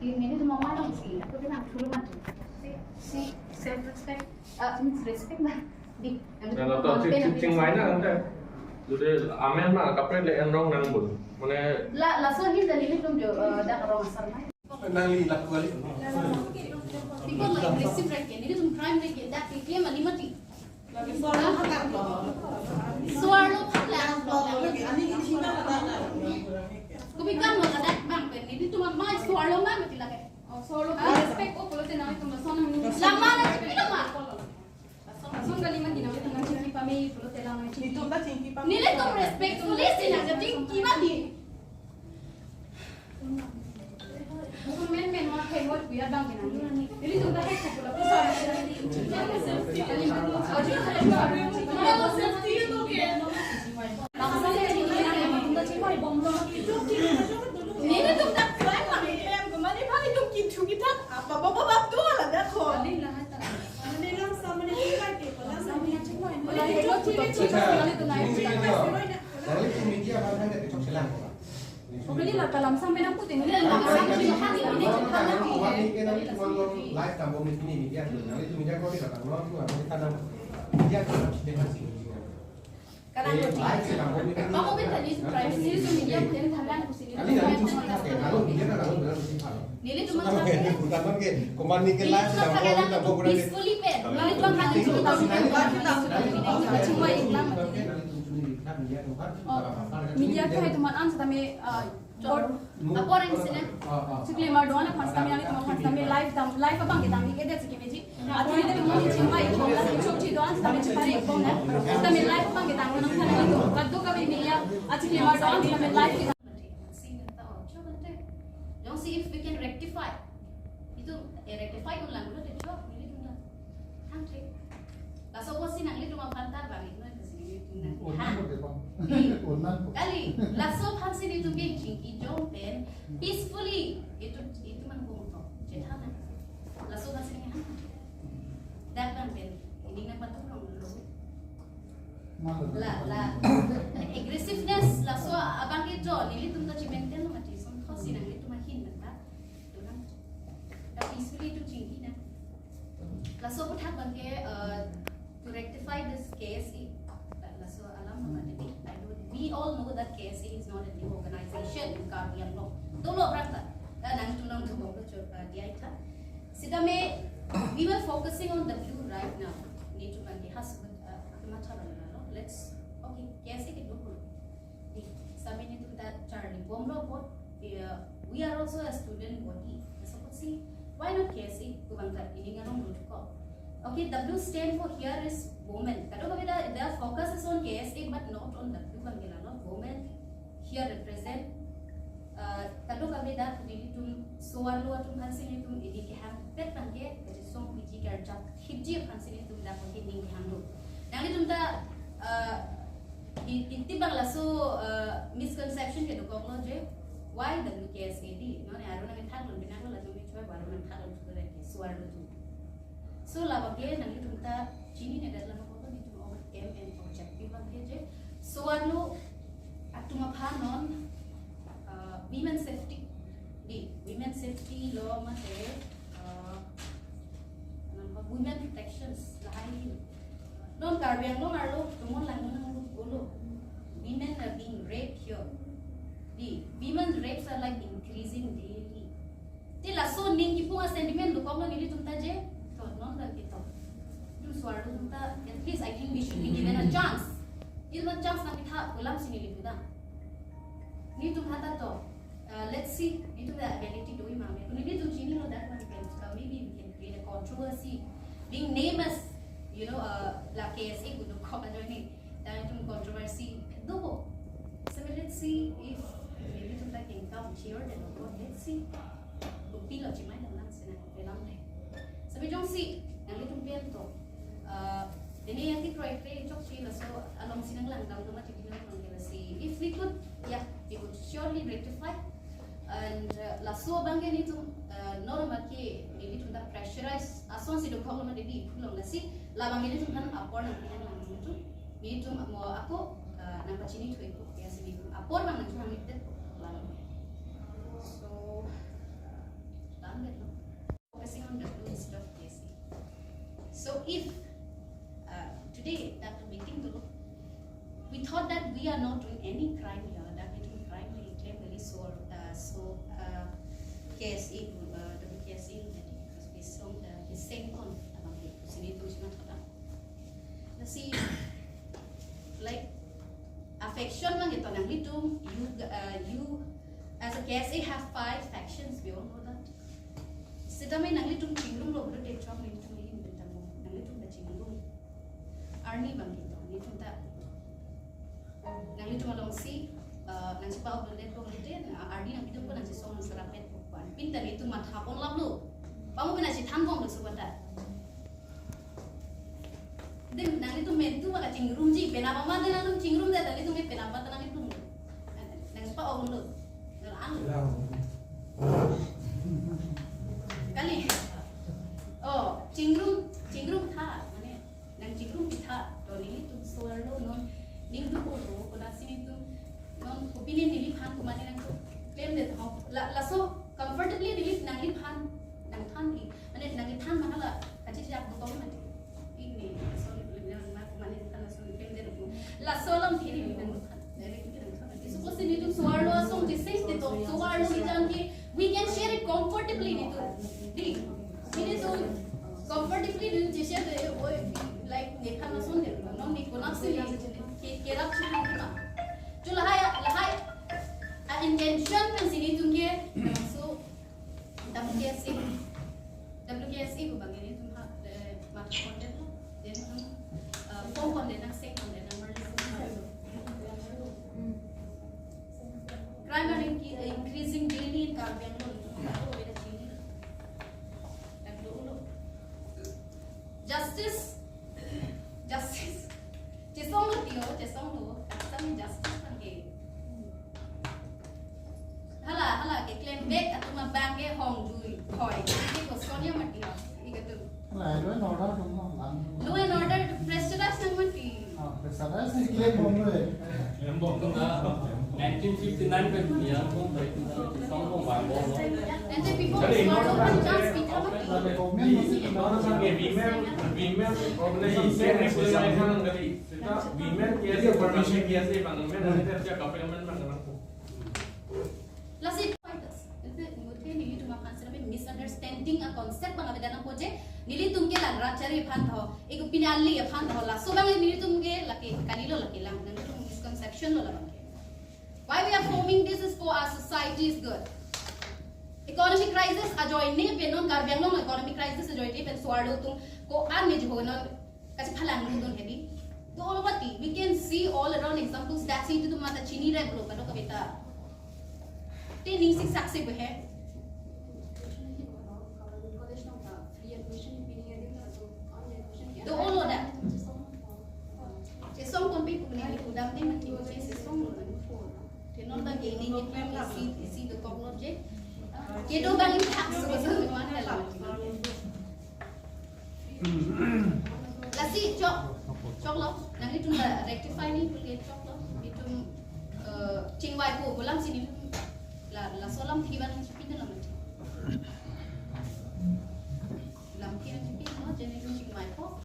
Ini cuma malam sih, aku bilang dulu mah si self respect, respect lah di. Kalau tuh cing mainnya kan, jadi amen mah kapre le enrong nang bun, mana? La so hin dalili tum jo dah kalau masar mah. Nang laku kali. Because like aggressive right ini tum crime rate that dia mah mati. Suara pala. Kubikan mo kada bang pen ini tu mah suara mah mati lagi. Solo respect ko pulo tenang itu masona lama na chipila ma son gali man dinam itu ngam chiki pami pulo tenang na chiki Itu tak cingki pam. nile to respectfully sina jadi kimati men ma kai what we are bang ini ini tu dah hai pulo pulo nile tu dah Jadi lah dalam sampai nak puting ini dalam sampai ini hati ini live tambah ini media tu, nanti tu media kau tidak tahu tu, apa kita nak media tu harus dengan sih. Live sih tambah ini. Kamu betul ni privacy itu media punya thalan kusini. Kali nanti tu kita kalau media tak tahu benar mesti faham. Nili cuma Pertama ke, kembali ke live sih tambah ini tambah berani. peacefully pen. Nili cuma kan itu cuma iklan. media ko itu man kami Apa orang di sini? Cikli mardoana khas kami ani khas kami live abang kita kami kede sikit meji ati itu mo cimai ko la chok chi doan kami chipari ko na kami live abang kita nang kana itu kaddo kami media cikli mardoana kami live kita Don't see if we can rectify. Itu rectify ko lang ulo dito. Nili tunda. Country. Kaso ko sinangli cuma pantar bang itu na sini tunda. Kali laso pansin itu bikin hijau pen peacefully itu man bungto. Cetana. Laso pansin ini dapat pen ini na patulong lo. La aggressiveness laso abang itu nili tunda cimenten mati son sinang itu mahin mata. Tulang. Peacefully itu tinggi na. Laso pun hak bangke to rectify this case. So we all know that KSA is not a new organization in Cardian law. Tolo berata, nang tunang tunggu dia itu. Sidame, we were focusing on the blue right now. Need to make has macam mana? Let's okay KSA kita dulu. Di sabi ni tu kita Charlie Bomro bot. We are also a student body. So see why not KSA? Kubangkat ini ngarong dulu kok. Okay, W stand for here is women. Kado kami their focus is on KSA but not on W kami not women. Here represent. Kado kami dah dili tum soalu atum hansin itu ini keham pet bangke jadi song piji kerja hiji hansin itu dah pakai ning handle. Yang itu dah inti bang lasu misconception ke dokong lo je why WKSAD? No, ni aru nami thang lo binang lo lasu ni cuy baru nami thang lo tu dah ke soalu tu. So laba ke nanti kita cini ni dalam apa ni cuma over aim and objective bangke je. So anu atuma panon women safety di women safety law mate women protections lahai non karbiang lo ngaru tumon lang nang ulo women are being raped here. Di women's rapes are like increasing daily. Ti laso ning kipunga sentiment lo kong nili tumta je. Non lagi tu. Itu suara tu kita, at least I think we should be given a chance. Itu a chance nak kita ulang sini lipu dah. Ni tu kata tu. Let's see. Itu the ability to imam. Ini tu sini lo dah macam maybe we can create a controversy. Being named as la KSA kudu kau ada ni. Dan itu controversy. Dua. So let's see if maybe tu tak can come here dan let's see. Bukti lo cuma dalam sini dalam ni. Sabi jong si yang itu piento. Ini yang kita try cok si laso along sinang lang dalam nama tidak nak si. If we could, yeah, we could surely rectify. And laso banggen itu normal ke ini tu dah pressurize. Ason si doktor lama jadi pulang nasi. Labang ini tu kan apor nak pinang lang itu. Ini tu mau aku nampak sini tu itu ya sini apor bang nak cuma itu lang. So any crime ya, dah itu crime ni claim dari KSI WKSI jadi besok the same on abang itu sini tu cuma kata. Nasi like affection lang ito nang litum you as a KSA have 5 factions, we all know that. Sidamay nang litum chinglum lo bro de chom litum ni bentang mo nang litum da chinglum arni bang ito litum ta nang litum along si nang si pao bro de ko lite arni nang litum ko nang si song sarapet ko pan pinta litum mat hapon lablo pamu bena si thanbong lo subata then nang litum mentu maka chinglum ji penapa ma de nang chinglum da litum me penapa ta nang litum nang si pao lo kali oh cingrum tha mane nang cingrum pitha to ni tu soarlo non ning du ko na sini tu non opinion ni phan ko mane nang to claim de tho la so comfortably release nang li phan nang than ni mane nang li than mahala kachi jak ko mane ini so nang ma ko mane than so claim de ko la so lam thiri ni nang than suppose ni tu soarlo so this is the to soarlo ni jan ke we can share it comfortably ni tu di ini tu comfortably ni share de like nekha na son de no ni ko nak se ke rap se ni na tu lahai a intention kan sini tu ke so WKSI ko bagay ni tu ha mat content lo then phone content nak say content number crime are increasing daily in Carbenlo. Justice. Jesong lo, kami justice kan ke. Hala ke claim back atau mabang ke hong dui, hoy. Ini koskonya mati. Ikatu. Law and order đúng không? Law and order pressurize nang mati. Pressurize thì claim không rồi. Emบอกตั้งแต่1959เป็นเมียผมไปต้องผมหวานบอก And then people swallow one chance pita mati. Women organization yang sesuai dengan dari kita women kiasi permission kiasi bang women nanti dia kapelmen bang aku. Last it fighters. Itu mungkin nili tu makan selain misunderstanding a concept bang ada dalam proyek. Nili tungke lang racari phan tho. Eko pinali phan tho la. So bang nili tungke laki kanilo laki lang. Nanti tu misconception lo lang. Why we are forming this is for our society is good. Economic crisis ajoy ne penon Carbenlo no economic crisis ajoy ne pen suardo tung ko an ne jhono kasi phalang nu don hebi to all what we can see all around examples that see to mata chini re bro kado kavita te ning sik sakse bo hai to all of that song kon pe ko ni ko dam tin ki ko se song te non ba gaining it when we see the technology kedo bang impact so mana la lasi chok lo nang itu rectify ni boleh chok lo itu cingwai ko bolam sini la solam tiba nang chipin la mati lam kira chipin no jadi cingwai ko